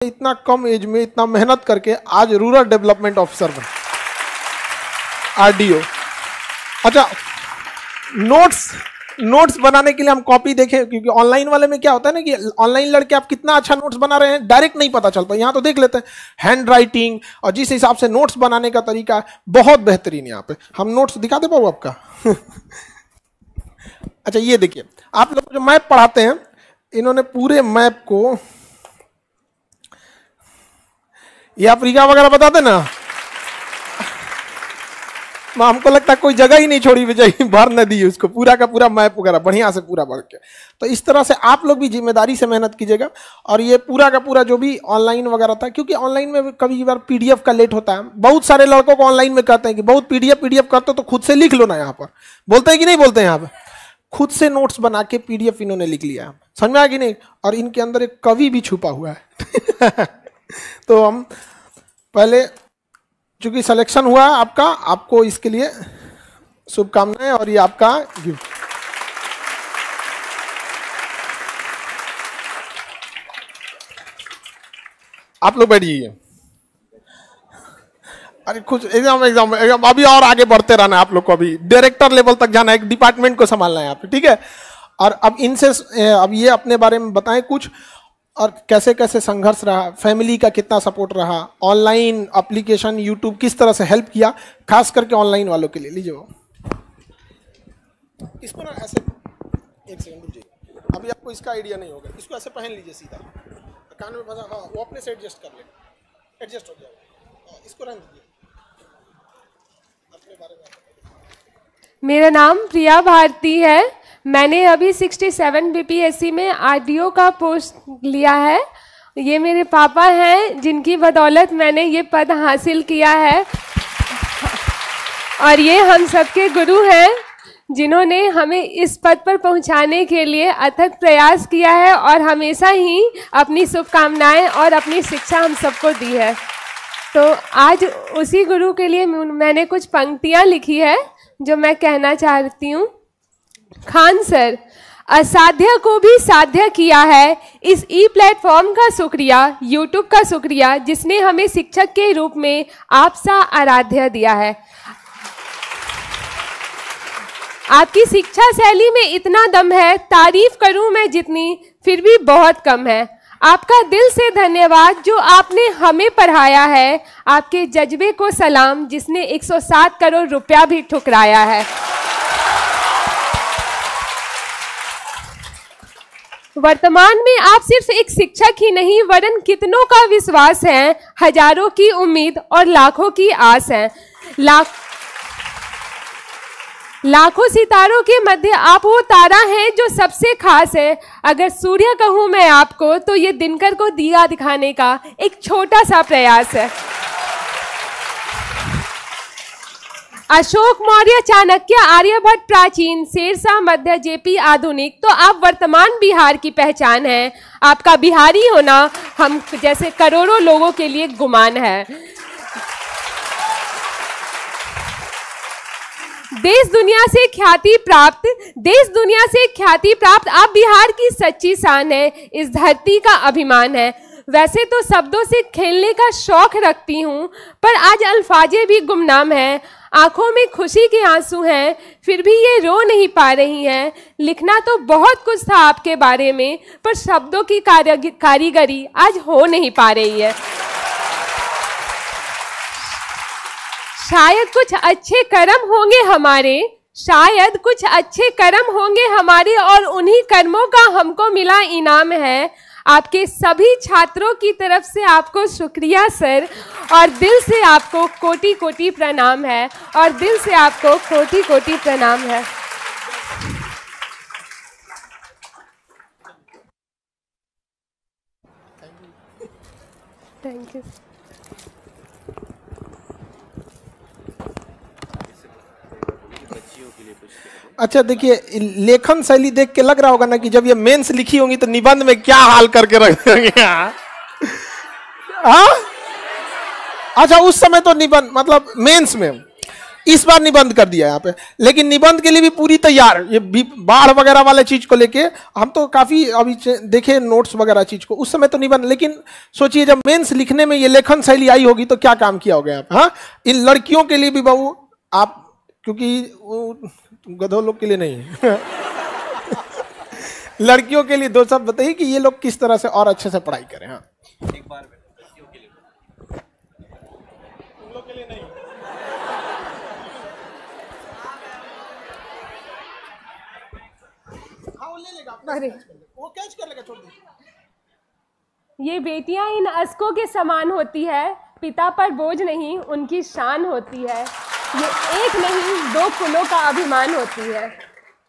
इतना कम एज में इतना मेहनत करके आज रूरल डेवलपमेंट ऑफिसर बने, आरडीओ। अच्छा, नोट्स बनाने के लिए हम कॉपी देखें, क्योंकि ऑनलाइन वाले में क्या होता है ना कि ऑनलाइन लड़के आप कितना अच्छा नोट्स बना रहे हैं डायरेक्ट नहीं पता चलता। यहाँ तो देख लेते हैं हैंड राइटिंग और जिस हिसाब से नोट्स बनाने का तरीका बहुत बेहतरीन। यहाँ पे हम नोट्स दिखा दे पाओ आपका। अच्छा ये देखिए, आप लोग जो मैप पढ़ाते हैं, इन्होंने पूरे मैप को, ये अफ्रीका वगैरह बताते ना, हमको लगता है कोई जगह ही नहीं छोड़ी बेचारी, भर न दी उसको, पूरा का पूरा मैप वगैरह बढ़िया से पूरा बढ़ के। तो इस तरह से आप लोग भी जिम्मेदारी से मेहनत कीजिएगा। और ये पूरा का पूरा जो भी ऑनलाइन वगैरह था, क्योंकि ऑनलाइन में कभी बार पीडीएफ का लेट होता है। बहुत सारे लड़कों को ऑनलाइन में कहते हैं कि बहुत पीडीएफ करते हो तो खुद से लिख लो ना। यहाँ पर बोलते हैं कि नहीं बोलते हैं, यहाँ पे खुद से नोट्स बना के पीडीएफ इन्होंने लिख लिया है, समझ में आया कि नहीं। और इनके अंदर एक कवि भी छुपा हुआ है। तो हम पहले, चूंकि सिलेक्शन हुआ आपका, आपको इसके लिए शुभकामनाएं और ये आपका गिफ्ट। आप लोग बैठिए। अरे कुछ एग्जाम अभी और आगे बढ़ते रहना है आप लोग को, अभी डायरेक्टर लेवल तक जाना है, एक डिपार्टमेंट को संभालना है यहाँ पे, ठीक है। और अब इनसे अब ये अपने बारे में बताएं कुछ, और कैसे कैसे संघर्ष रहा, फैमिली का कितना सपोर्ट रहा, ऑनलाइन एप्लीकेशन यूट्यूब किस तरह से हेल्प किया, खास करके ऑनलाइन वालों के लिए। लीजिए वो इसको ना ऐसे, एक सेकंड रुकिए, अभी आपको इसका आइडिया नहीं होगा, इसको ऐसे पहन लीजिए सीधा, कान में फंसा, हाँ वो अपने से एडजस्ट कर ले, एडजस्ट हो जाएगा, इसको रहने दीजिए। अपने बारे में, मेरा नाम प्रिया भारती है। मैंने अभी 67 बीपीएससी में आरडीओ का पोस्ट लिया है। ये मेरे पापा हैं जिनकी बदौलत मैंने ये पद हासिल किया है, और ये हम सबके गुरु हैं जिन्होंने हमें इस पद पर पहुंचाने के लिए अथक प्रयास किया है और हमेशा ही अपनी शुभकामनाएं और अपनी शिक्षा हम सबको दी है। तो आज उसी गुरु के लिए मैंने कुछ पंक्तियां लिखी है जो मैं कहना चाहती हूँ। खान सर, असाध्य को भी साध्य किया है, इस ई प्लेटफॉर्म का शुक्रिया, यूट्यूब का शुक्रिया, जिसने हमें शिक्षक के रूप में आपसा आराध्य दिया है। आपकी शिक्षा शैली में इतना दम है, तारीफ करूं मैं जितनी फिर भी बहुत कम है। आपका दिल से धन्यवाद जो आपने हमें पढ़ाया है, आपके जज्बे को सलाम जिसने 107 करोड़ रुपया भी ठुकराया है। वर्तमान में आप सिर्फ एक शिक्षक ही नहीं वरन कितनों का विश्वास है, हजारों की उम्मीद और लाखों की आस है। लाखों सितारों के मध्य आप वो तारा हैं जो सबसे खास है। अगर सूर्य कहूं मैं आपको तो ये दिनकर को दिया दिखाने का एक छोटा सा प्रयास है। अशोक मौर्य, चाणक्य, आर्यभट्ट प्राचीन, शेरशाह मध्य, जेपी आधुनिक, तो आप वर्तमान बिहार की पहचान है। आपका बिहारी होना हम जैसे करोड़ों लोगों के लिए गुमान है। देश दुनिया से ख्याति प्राप्त आप बिहार की सच्ची शान है, इस धरती का अभिमान है। वैसे तो शब्दों से खेलने का शौक रखती हूँ, पर आज अल्फाजे भी गुमनाम हैं। आंखों में खुशी के आंसू हैं, फिर भी ये रो नहीं पा रही हैं। लिखना तो बहुत कुछ था आपके बारे में, पर शब्दों की कारीगरी आज हो नहीं पा रही है। शायद कुछ अच्छे कर्म होंगे हमारे, और उन्हीं कर्मों का हमको मिला इनाम है। आपके सभी छात्रों की तरफ से आपको शुक्रिया सर, और दिल से आपको कोटि कोटि प्रणाम है, और दिल से आपको कोटि कोटि प्रणाम है। Thank you. अच्छा देखिए, लेखन शैली देख के लग रहा होगा ना कि जब ये मेंस लिखी होंगी तो निबंध में क्या हाल करके रख देंगे। हाँ, अच्छा उस समय तो निबंध मतलब मेंस में इस बार निबंध कर दिया यहाँ पे, लेकिन निबंध के लिए भी पूरी तैयार। ये बाढ़ वगैरह वाले चीज को लेके हम तो काफी अभी देखे नोट्स वगैरह चीज को, उस समय तो निबंध, लेकिन सोचिए जब मेंस लिखने में ये लेखन शैली आई होगी तो क्या काम किया होगा आप। हाँ, इन लड़कियों के लिए भी बाबू आप, क्योंकि गधों लोग के लिए नहीं लड़कियों के लिए 2 शब्द बताइए कि ये लोग किस तरह से और अच्छे से पढ़ाई करें। हाँ, एक बार में लड़कियों के लिए, तुम लोग के लिए नहीं। हाँ, वो ले लेगा, वो कैच कर लेगा, छोड़ दे। ये बेटियां इन अस्कों के समान होती है, पिता पर बोझ नहीं उनकी शान होती है। ये एक नहीं 2 कुलों का अभिमान होती है।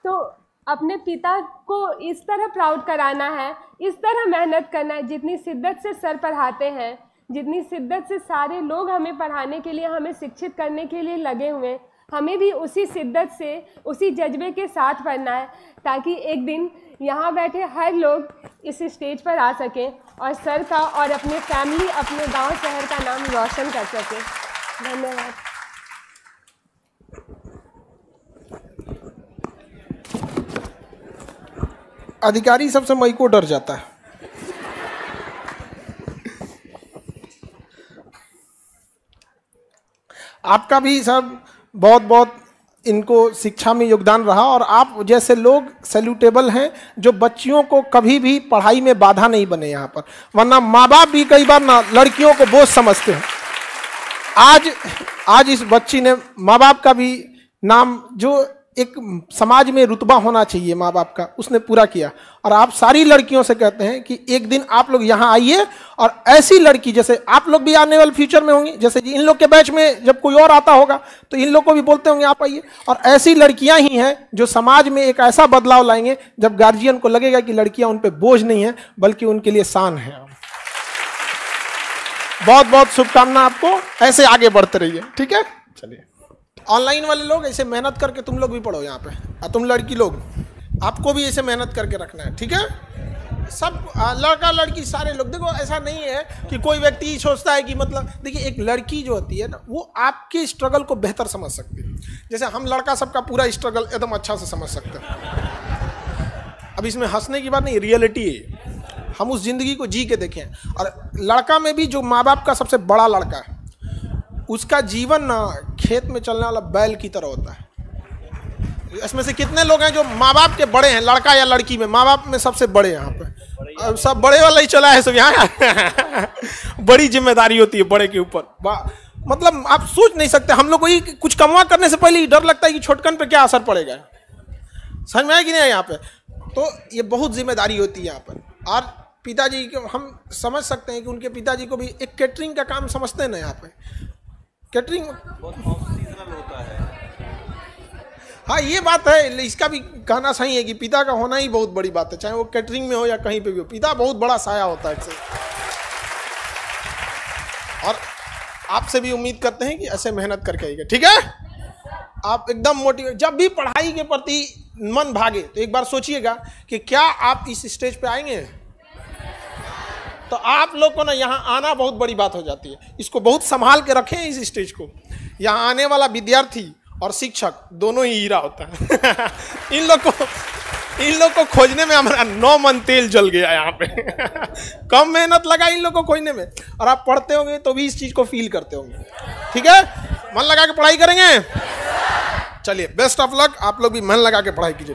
तो अपने पिता को इस तरह प्राउड कराना है, इस तरह मेहनत करना है, जितनी शिद्दत से सर पढ़ाते हैं, जितनी शिद्दत से सारे लोग हमें पढ़ाने के लिए, हमें शिक्षित करने के लिए लगे हुए, हमें भी उसी शिद्दत से, उसी जज्बे के साथ पढ़ना है, ताकि एक दिन यहाँ बैठे हर लोग इस स्टेज पर आ सकें और सर का और अपने फैमिली, अपने गांव शहर का नाम रोशन कर सकें। धन्यवाद। अधिकारी सबसे मई को डर जाता है। आपका भी सब बहुत बहुत इनको शिक्षा में योगदान रहा, और आप जैसे लोग सैल्यूटेबल हैं जो बच्चियों को कभी भी पढ़ाई में बाधा नहीं बने यहाँ पर, वरना माँ बाप भी कई बार ना लड़कियों को बोझ समझते हैं। आज इस बच्ची ने माँ बाप का भी नाम, जो एक समाज में रुतबा होना चाहिए माँ बाप का, उसने पूरा किया। और आप सारी लड़कियों से कहते हैं कि एक दिन आप लोग यहाँ आइए और ऐसी लड़की, जैसे आप लोग भी आने वाले फ्यूचर में होंगी, जैसे इन लोग के बैच में जब कोई और आता होगा तो इन लोग को भी बोलते होंगे आप आइए, और ऐसी लड़कियां ही हैं जो समाज में एक ऐसा बदलाव लाएंगे जब गार्जियन को लगेगा कि लड़कियां उन पर बोझ नहीं है बल्कि उनके लिए शान है। बहुत बहुत शुभकामना आपको, ऐसे आगे बढ़ते रहिए, ठीक है। चलिए, ऑनलाइन वाले लोग ऐसे मेहनत करके तुम लोग भी पढ़ो यहाँ पे, और तुम लड़की लोग आपको भी ऐसे मेहनत करके रखना है, ठीक है। सब लड़का लड़की सारे लोग, देखो ऐसा नहीं है कि कोई व्यक्ति सोचता है कि मतलब, देखिए एक लड़की जो होती है ना, वो आपके स्ट्रगल को बेहतर समझ सकती है, जैसे हम लड़का सबका पूरा स्ट्रगल एकदम अच्छा से समझ सकते हैं। अब इसमें हंसने की बात नहीं, रियलिटी है, हम उस जिंदगी को जी के देखें। और लड़का में भी जो माँ बाप का सबसे बड़ा लड़का है, उसका जीवन ना खेत में चलने वाला बैल की तरह होता है। इसमें से कितने लोग हैं जो माँ बाप के बड़े हैं, लड़का या लड़की में, माँ बाप में सबसे बड़े यहाँ पे, सब बड़े वाला ही चला है सब यहाँ बड़ी जिम्मेदारी होती है बड़े के ऊपर, मतलब आप सोच नहीं सकते। हम लोग को ही कुछ कमवा करने से पहले ही डर लगता है कि छोटकन पे क्या असर पड़ेगा, समझ में आया कि नहीं यहाँ पे। तो ये बहुत जिम्मेदारी होती है यहाँ पर। और पिताजी को हम समझ सकते हैं कि उनके पिताजी को भी एक कैटरिंग का काम समझते हैं ना, यहाँ पे कैटरिंग बहुत सीजनल होता है। हाँ, ये बात है, इसका भी कहना सही है कि पिता का होना ही बहुत बड़ी बात है, चाहे वो कैटरिंग में हो या कहीं पे भी हो, पिता बहुत बड़ा साया होता है इससे। और आपसे भी उम्मीद करते हैं कि ऐसे मेहनत करके आइएगा, ठीक है। आप एकदम मोटिवेट, जब भी पढ़ाई के प्रति मन भागे तो एक बार सोचिएगा कि क्या आप इस स्टेज पे आएंगे, तो आप लोग को ना यहाँ आना बहुत बड़ी बात हो जाती है। इसको बहुत संभाल के रखें इस स्टेज को। यहाँ आने वाला विद्यार्थी और शिक्षक दोनों ही हीरा होता है इन लोग को खोजने में हमारा 9 मन तेल जल गया यहाँ पे कम मेहनत लगा इन लोग को खोजने में, और आप पढ़ते होंगे तो भी इस चीज को फील करते होंगे, ठीक है। मन लगा के पढ़ाई करेंगे, चलिए बेस्ट ऑफ लक, आप लोग भी मन लगा के पढ़ाई कीजिए।